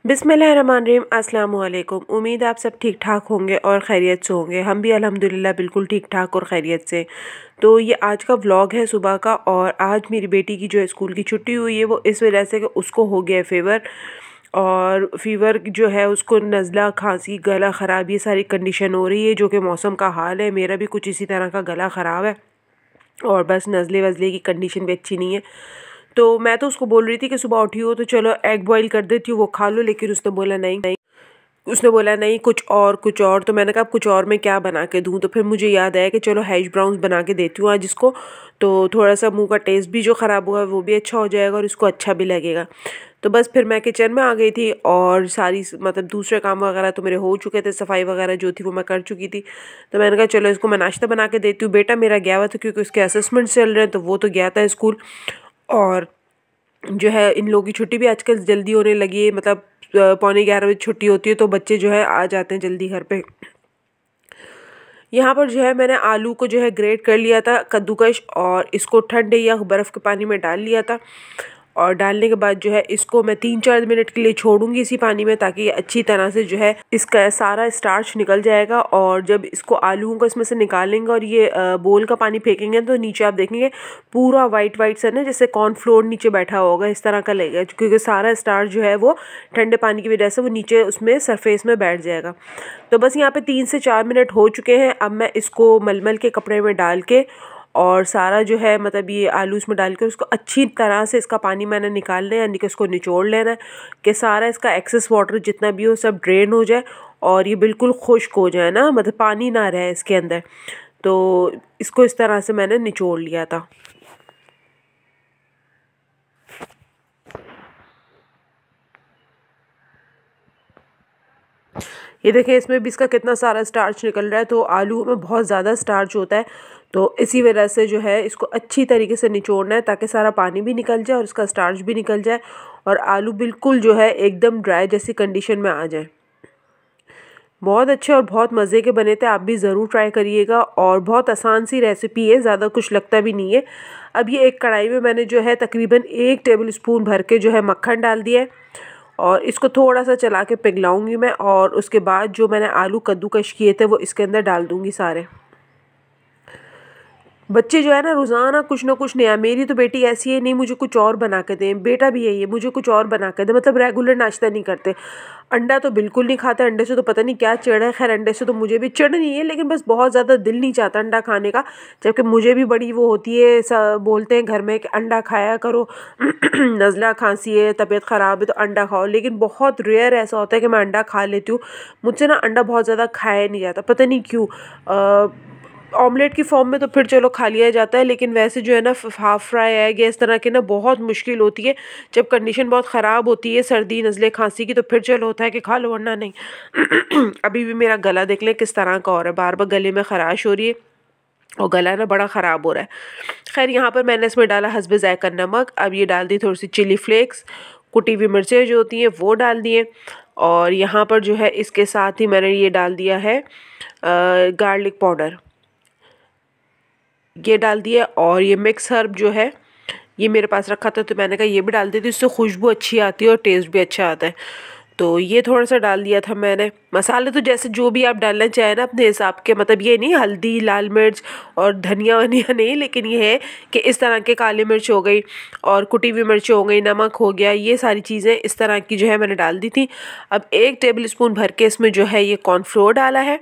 बिस्मिल्लाहिर्रहमानिर्रहीम। अस्सलाम वालेकुम। उम्मीद है आप सब ठीक ठाक होंगे और खैरियत से होंगे। हम भी अल्हम्दुलिल्लाह बिल्कुल ठीक ठाक और खैरियत से। तो ये आज का व्लॉग है सुबह का। और आज मेरी बेटी की जो है स्कूल की छुट्टी हुई है, वो इस वजह से कि उसको हो गया है फ़ीवर। और फ़ीवर जो है उसको नज़ला, खांसी, गला ख़राब, ये सारी कंडीशन हो रही है, जो कि मौसम का हाल है। मेरा भी कुछ इसी तरह का गला ख़राब है और बस नज़ले वज़ले की कंडीशन भी अच्छी नहीं है। तो मैं तो उसको बोल रही थी कि सुबह उठी हो तो चलो एग बॉईल कर देती हूँ, वो खा लो। लेकिन उसने बोला नहीं नहीं, उसने बोला नहीं कुछ और कुछ और। तो मैंने कहा अब कुछ और मैं क्या बना के दूँ। तो फिर मुझे याद आया कि चलो हैश ब्राउन्स बना के देती हूँ आज इसको। तो थोड़ा सा मुंह का टेस्ट भी जो ख़राब हुआ है वो भी अच्छा हो जाएगा और इसको अच्छा भी लगेगा। तो बस फिर मैं किचन में आ गई थी और सारी मतलब दूसरे काम वगैरह तो मेरे हो चुके थे, सफाई वगैरह जो थी वो मैं कर चुकी थी। तो मैंने कहा चलो इसको मैं नाश्ता बना के देती हूँ। बेटा मेरा गया हुआ था क्योंकि उसके असेसमेंट चल रहे हैं, तो वो तो गया था स्कूल। और जो है इन लोगों की छुट्टी भी आजकल जल्दी होने लगी है, मतलब 11:15 बजे छुट्टी होती है, तो बच्चे जो है आ जाते हैं जल्दी घर पे। यहाँ पर जो है मैंने आलू को जो है ग्रेट कर लिया था कद्दूकश, और इसको ठंडे या बर्फ़ के पानी में डाल लिया था। और डालने के बाद जो है इसको मैं 3-4 मिनट के लिए छोड़ूंगी इसी पानी में, ताकि अच्छी तरह से जो है इसका सारा स्टार्च निकल जाएगा। और जब इसको आलूओं को इसमें से निकालेंगे और ये बोल का पानी फेंकेंगे, तो नीचे आप देखेंगे पूरा वाइट वाइट सा ना, जैसे कॉर्नफ्लोर नीचे बैठा होगा, इस तरह का लगेगा। क्योंकि सारा स्टार्च जो है वो ठंडे पानी की वजह से वो नीचे उसमें सरफेस में बैठ जाएगा। तो बस यहाँ पे 3 से 4 मिनट हो चुके हैं। अब मैं इसको मलमल के कपड़े में डाल के और सारा जो है मतलब ये आलू इसमें डाल कर उसको अच्छी तरह से इसका पानी मैंने निकालना है, यानी कि उसको निचोड़ लेना है कि सारा इसका एक्सेस वाटर जितना भी हो सब ड्रेन हो जाए और ये बिल्कुल खुश्क हो जाए ना, मतलब पानी ना रहे इसके अंदर। तो इसको इस तरह से मैंने निचोड़ लिया था। ये देखिए इसमें भी इसका कितना सारा स्टार्च निकल रहा है। तो आलू में बहुत ज़्यादा स्टार्च होता है, तो इसी वजह से जो है इसको अच्छी तरीके से निचोड़ना है ताकि सारा पानी भी निकल जाए और इसका स्टार्च भी निकल जाए और आलू बिल्कुल जो है एकदम ड्राई जैसी कंडीशन में आ जाए। बहुत अच्छे और बहुत मज़े के बने थे, आप भी ज़रूर ट्राई करिएगा। और बहुत आसान सी रेसिपी है, ज़्यादा कुछ लगता भी नहीं है। अब ये एक कढ़ाई में मैंने जो है तकरीबन 1 टेबल स्पून भर के जो है मक्खन डाल दिया है और इसको थोड़ा सा चला के पिघलाऊंगी मैं। और उसके बाद जो मैंने आलू कद्दूकश किए थे वो इसके अंदर डाल दूंगी सारे। बच्चे जो है ना रोज़ाना कुछ ना कुछ नया, मेरी तो बेटी ऐसी है, नहीं मुझे कुछ और बना के दें, बेटा भी यही है मुझे कुछ और बना के दें, मतलब रेगुलर नाश्ता नहीं करते। अंडा तो बिल्कुल नहीं खाते, अंडे से तो पता नहीं क्या चिढ़ है। खैर अंडे से तो मुझे भी चिढ़ नहीं है, लेकिन बस बहुत ज़्यादा दिल नहीं चाहता अंडा खाने का। जबकि मुझे भी बड़ी वो होती है, बोलते हैं घर में कि अंडा खाया करो नज़ला खांसी है, तबीयत ख़राब है तो अंडा खाओ। लेकिन बहुत रेयर ऐसा होता है कि मैं अंडा खा लेती हूँ। मुझसे ना अंडा बहुत ज़्यादा खाया नहीं जाता, पता नहीं क्यों। ऑमलेट की फॉर्म में तो फिर चलो खा लिया जाता है, लेकिन वैसे जो है ना हाफ़ फ्राई एग या इस तरह के ना बहुत मुश्किल होती है। जब कंडीशन बहुत ख़राब होती है सर्दी नज़ले खांसी की, तो फिर चलो होता है कि खा लो, वरना नहीं। अभी भी मेरा गला देख लें किस तरह का हो रहा है, बार बार गले में ख़राश हो रही है और गला ना बड़ा ख़राब हो रहा है। खैर यहाँ पर मैंने इसमें डाला हस्बे ज़ायक़ा नमक। अब ये डाल दी थोड़ी सी चिली फ्लेक्स, कुटी हुई मिर्चें जो होती हैं वो डाल दिए। और यहाँ पर जो है इसके साथ ही मैंने ये डाल दिया है गार्लिक पाउडर, ये डाल दिया। और ये मिक्स हर्ब जो है ये मेरे पास रखा था, तो मैंने कहा ये भी डाल देती, इससे खुशबू अच्छी आती है और टेस्ट भी अच्छा आता है। तो ये थोड़ा सा डाल दिया था मैंने। मसाले तो जैसे जो भी आप डालना चाहें ना अपने हिसाब के, मतलब ये नहीं हल्दी, लाल मिर्च और धनिया वनिया नहीं, लेकिन ये है कि इस तरह के काली मिर्च हो गई और कुटी हुई मिर्च हो गई, नमक हो गया, ये सारी चीज़ें इस तरह की जो है मैंने डाल दी थी। अब 1 टेबल स्पून भर के इसमें जो है ये कॉर्नफ्लोर डाला है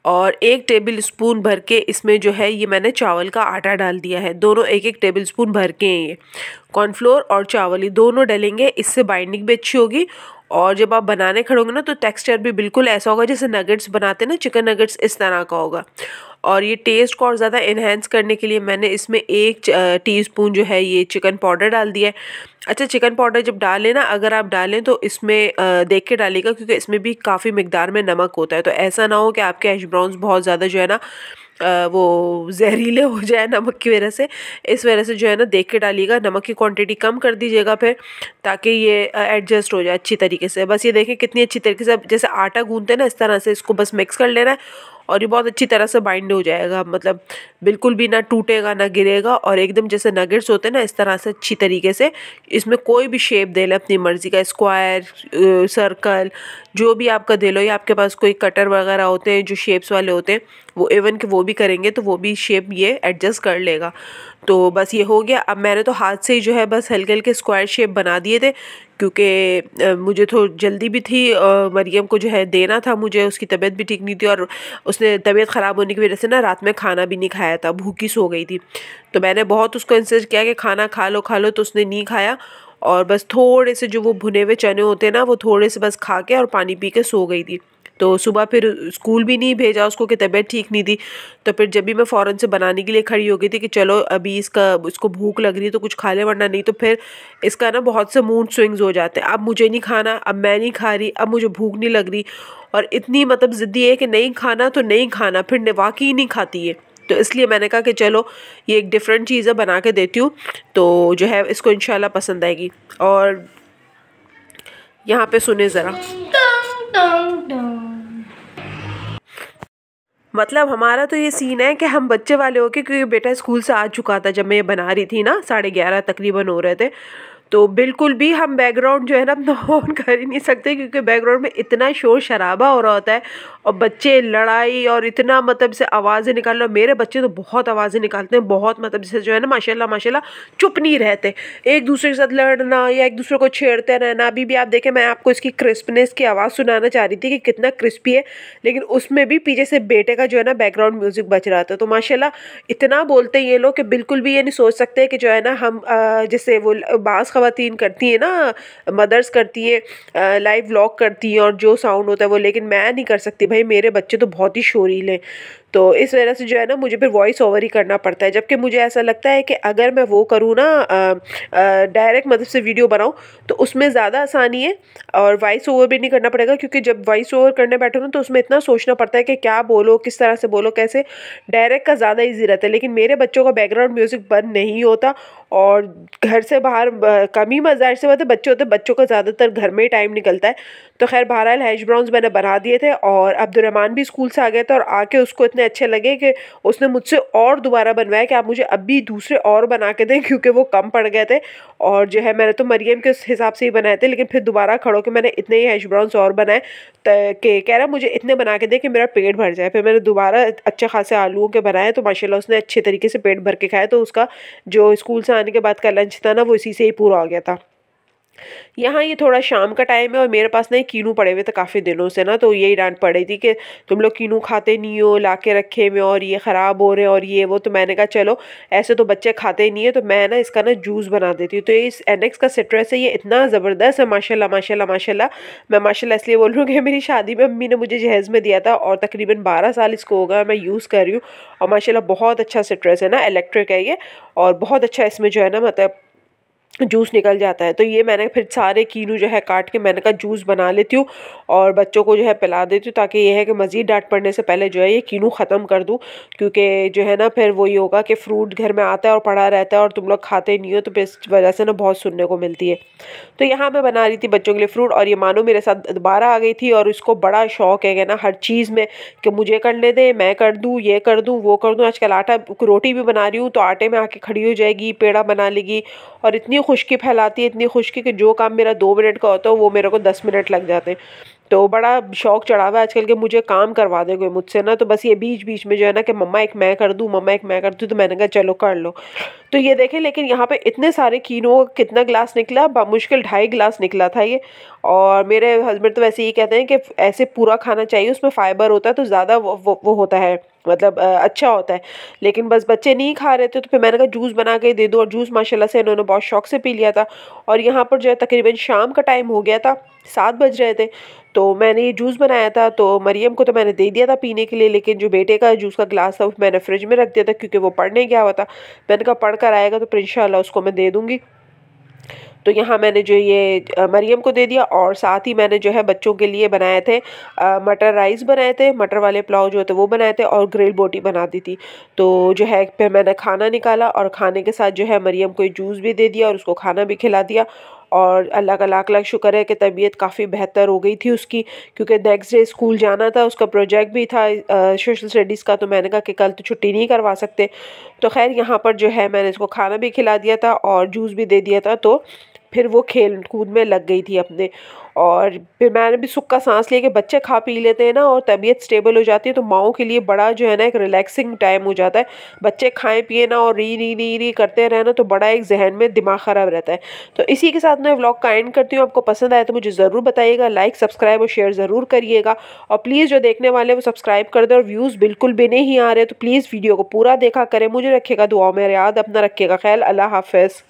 और 1 टेबल स्पून भर के इसमें जो है ये मैंने चावल का आटा डाल दिया है। दोनों 1-1 टेबल स्पून भर के हैं ये, कॉर्नफ्लोर और चावल ये दोनों डलेंगे, इससे बाइंडिंग भी अच्छी होगी। और जब आप बनाने खड़ोगे ना तो टेक्सचर भी बिल्कुल ऐसा होगा जैसे नगेट्स बनाते हैं ना, चिकन नगेट्स, इस तरह का होगा। और ये टेस्ट को और ज़्यादा इन्हेंस करने के लिए मैंने इसमें 1 टीस्पून जो है ये चिकन पाउडर डाल दिया है। अच्छा चिकन पाउडर जब डालें ना, अगर आप डालें तो इसमें देख के डालिएगा, क्योंकि इसमें भी काफ़ी मिकदार में नमक होता है। तो ऐसा ना हो कि आपके हैश ब्राउन्स बहुत ज़्यादा जो है ना वो जहरीले हो जाए नमक की वजह से। इस वजह से जो है ना देख के डालिएगा, नमक की क्वांटिटी कम कर दीजिएगा फिर, ताकि ये एडजस्ट हो जाए अच्छी तरीके से। बस ये देखें कितनी अच्छी तरीके से जैसे आटा गूंथते हैं ना, इस तरह से इसको बस मिक्स कर लेना है। और ये बहुत अच्छी तरह से बाइंड हो जाएगा, मतलब बिल्कुल भी ना टूटेगा ना गिरेगा, और एकदम जैसे नगेट्स होते हैं ना इस तरह से अच्छी तरीके से। इसमें कोई भी शेप दे ले अपनी मर्ज़ी का, स्क्वायर, सर्कल, जो भी आपका दे लो, या आपके पास कोई कटर वगैरह होते हैं जो शेप्स वाले होते हैं, वो इवन के वो भी करेंगे तो वो भी शेप ये एडजस्ट कर लेगा। तो बस ये हो गया। अब मैंने तो हाथ से ही जो है बस हल्के हल्के स्क्वायर शेप बना दिए थे, क्योंकि मुझे तो जल्दी भी थी, मरियम को जो है देना था, मुझे उसकी तबीयत भी ठीक नहीं थी, और उसने तबीयत ख़राब होने की वजह से ना रात में खाना भी नहीं खाया था, भूखी सो गई थी। तो मैंने बहुत उसको इंसिस्ट किया कि खाना खा लो, तो उसने नहीं खाया, और बस थोड़े से जो वो भुने हुए चने होते हैं ना, वो थोड़े से बस खा के और पानी पी के सो गई थी। तो सुबह फिर स्कूल भी नहीं भेजा उसको कि तबीयत ठीक नहीं थी। तो फिर जब भी मैं फ़ौरन से बनाने के लिए खड़ी हो गई थी कि चलो अभी इसको भूख लग रही है तो कुछ खा ले, वरना नहीं तो फिर इसका ना बहुत से मूड स्विंग्स हो जाते हैं। अब मुझे नहीं खाना, अब मैं नहीं खा रही, अब मुझे भूख नहीं लग रही, और इतनी मतलब ज़िद्दी है कि नहीं खाना तो नहीं खाना, फिर वाकई नहीं खाती है। तो इसलिए मैंने कहा कि चलो ये एक डिफरेंट चीज़ है, बना के देती हूँ, तो जो है इसको इंशाल्लाह पसंद आएगी। और यहाँ पे सुने ज़रा, मतलब हमारा तो ये सीन है कि हम बच्चे वाले होके, क्योंकि बेटा स्कूल से आ चुका था जब मैं ये बना रही थी ना, 11:30 तकरीबन हो रहे थे, तो बिल्कुल भी हम बैकग्राउंड जो है ना अपना ऑन कर ही नहीं सकते, क्योंकि बैकग्राउंड में इतना शोर शराबा हो रहा होता है, और बच्चे लड़ाई और इतना मतलब से आवाज़ें निकाल रहे। मेरे बच्चे तो बहुत आवाज़ें निकालते हैं, बहुत मतलब जैसे जो है ना माशाल्लाह माशाल्लाह चुप नहीं रहते, एक दूसरे के साथ लड़ना या एक दूसरे को छेड़ते रहना। अभी भी आप देखें, मैं आपको इसकी क्रिस्पनेस की आवाज़ सुनाना चाह रही थी कि कितना क्रिस्पी है, लेकिन उसमें भी पीछे से बेटे का जो है ना बैकग्राउंड म्यूज़िक बज रहा था। तो माशाल्लाह इतना बोलते हैं ये लोग कि बिल्कुल भी ये नहीं सोच सकते कि जो है ना हम जैसे वो बाज़ ख़वातीन करती हैं ना, मदर्स करती हैं, लाइव व्लॉग करती हैं और जो साउंड होता है वो, लेकिन मैं नहीं कर सकती भाई, मेरे बच्चे तो बहुत ही शोरीले। तो इस वजह से जो है ना मुझे फिर वॉइस ओवर ही करना पड़ता है, जबकि मुझे ऐसा लगता है कि अगर मैं वो करूँ ना डायरेक्ट मतलब से वीडियो बनाऊँ तो उसमें ज़्यादा आसानी है, और वॉइस ओवर भी नहीं करना पड़ेगा, क्योंकि जब वॉइस ओवर करने बैठो ना तो उसमें इतना सोचना पड़ता है कि क्या बोलो, किस तरह से बोलो, कैसे। डायरेक्ट का ज़्यादा ईजी रहता है, लेकिन मेरे बच्चों का बैकग्राउंड म्यूज़िक बंद नहीं होता, और घर से बाहर कम ही ज़ाहिर सी बात है बच्चे होते हैं, बच्चों का ज़्यादातर घर में ही टाइम निकलता है। तो खैर बहरहाल हैश ब्राउन्स मैंने बना दिए थे, और अब्दुर्रहमान भी स्कूल से आ गया था, और आके उसको इतने अच्छे लगे कि उसने मुझसे और दोबारा बनवाया कि आप मुझे अब भी दूसरे और बना के दें, क्योंकि वो कम पड़ गए थे। और जो है मैंने तो मरियम के उस हिसाब से ही बनाए थे, लेकिन फिर दोबारा खड़ो के मैंने इतने ही हैश ब्राउन्स और बनाए कि कह रहा मुझे इतने बना के दे कि मेरा पेट भर जाए। फिर मैंने दोबारा अच्छे खासे आलूओं के बनाए, तो माशाल्लाह उसने अच्छे तरीके से पेट भर के खाया, तो उसका जो स्कूल से आने के बाद का लंच था ना वो इसी से ही पूरा हो गया था। यहाँ ये थोड़ा शाम का टाइम है, और मेरे पास ना ये कीनू पड़े हुए थे काफ़ी दिनों से ना, तो यही डांट पड़ी थी कि तुम लोग कीनू खाते नहीं हो, ला के रखे हुए, और ये ख़राब हो रहे हैं और ये वो। तो मैंने कहा चलो ऐसे तो बच्चे खाते नहीं है, तो मैं ना इसका ना जूस बना देती हूँ। तो इस एनेक्स का सिट्रस है, ये इतना ज़बरदस्त है माशाल्लाह माशाल्लाह माशाल्लाह। मैं माशाल्लाह इसलिए बोल रही हूँ कि मेरी शादी में अम्मी ने मुझे जहेज़ में दिया था, और तकरीबन 12 साल इसको होगा मैं यूज़ कर रही हूँ, और माशाल्लाह बहुत अच्छा सिट्रस है ना, इलेक्ट्रिक है ये, और बहुत अच्छा इसमें जो है ना मतलब जूस निकल जाता है। तो ये मैंने फिर सारे कीनू जो है काट के मैंने कहा जूस बना लेती हूँ, और बच्चों को जो है पिला देती हूँ, ताकि ये है कि मज़ीद डांट पड़ने से पहले जो है ये कीनू ख़त्म कर दूँ, क्योंकि जो है ना फिर वही होगा कि फ्रूट घर में आता है और पड़ा रहता है और तुम लोग खाते नहीं हो, तो फिर इस वजह से ना बहुत सुनने को मिलती है। तो यहाँ मैं बना रही थी बच्चों के लिए फ्रूट, और ये मानो मेरे साथ दोबारा आ गई थी, और उसको बड़ा शौक है ना हर चीज़ में कि मुझे करने दे, मैं कर दूँ, ये कर दूँ, वो कर दूँ। आजकल आटा रोटी भी बना रही हूँ तो आटे में आके खड़ी हो जाएगी, पेड़ा बना लेगी, और इतनी खुश्की फैलाती है, इतनी खुश्की कि जो काम मेरा 2 मिनट का होता है वो मेरे को 10 मिनट लग जाते हैं। तो बड़ा शौक चढ़ा हुआ है आजकल के मुझे काम करवा दे कोई मुझसे ना, तो बस ये बीच बीच में जो है ना कि मम्मा एक मैं कर दूँ, मम्मा एक मैं कर दूँ, तो मैंने कहा चलो कर लो। तो ये देखें, लेकिन यहाँ पे इतने सारे कीनों कितना ग्लास निकला, मुश्किल 2.5 ग्लास निकला था ये। और मेरे हस्बैंड तो वैसे ही कहते हैं कि ऐसे पूरा खाना चाहिए, उसमें फाइबर होता है तो ज़्यादा वो होता है, मतलब अच्छा होता है। लेकिन बस बच्चे नहीं खा रहे थे, तो फिर मैंने कहा जूस बना के दे दो, और जूस माशाल्लाह से इन्होंने बहुत शौक से पी लिया था। और यहाँ पर जो है तकरीबन शाम का टाइम हो गया था, 7 बज रहे थे, तो मैंने ये जूस बनाया था। तो मरियम को तो मैंने दे दिया था पीने के लिए, लेकिन जो बेटे का जूस का ग्लास था मैंने फ्रिज में रख दिया था, क्योंकि वो पढ़ने गया हुआ था। मैंने कहा पढ़ कर आएगा तो फिर इंशाल्लाह उसको मैं दे दूँगी। तो यहाँ मैंने जो ये मरियम को दे दिया, और साथ ही मैंने जो है बच्चों के लिए बनाए थे मटर राइस बनाए थे, मटर वाले पुलाव जो होते वो बनाए थे, और ग्रिल बोटी बना दी थी। तो जो है फिर मैंने खाना निकाला, और खाने के साथ जो है मरियम को जूस भी दे दिया और उसको खाना भी खिला दिया। और अल्लाह का लाख लाख शुक्र है कि तबीयत काफ़ी बेहतर हो गई थी उसकी, क्योंकि नेक्स्ट डे स्कूल जाना था, उसका प्रोजेक्ट भी था सोशल स्टडीज़ का। तो मैंने कहा कि कल तो छुट्टी नहीं करवा सकते। तो खैर यहाँ पर जो है मैंने इसको खाना भी खिला दिया था और जूस भी दे दिया था। तो फिर वो खेल कूद में लग गई थी अपने, और फिर मैंने भी सुख का सांस लिया कि बच्चे खा पी लेते हैं ना और तबीयत स्टेबल हो जाती है, तो माओ के लिए बड़ा जो है ना एक रिलैक्सिंग टाइम हो जाता है। बच्चे खाएं पिए ना और री री री री करते रहे ना, तो बड़ा एक जहन में दिमाग ख़राब रहता है। तो इसी के साथ मैं व्लॉग का एंड करती हूँ। आपको पसंद आया तो मुझे ज़रूर बताइएगा, लाइक सब्सक्राइब और शेयर ज़रूर करिएगा। और प्लीज़ जो देखने वाले वो सब्सक्राइब कर दें। और व्यूज़ बिल्कुल भी नहीं आ रहे तो प्लीज़ वीडियो को पूरा देखा करें। मुझे रखिएगा दुआ में याद, अपना रखिएगा ख्याल। अल्लाह हाफ़िज़।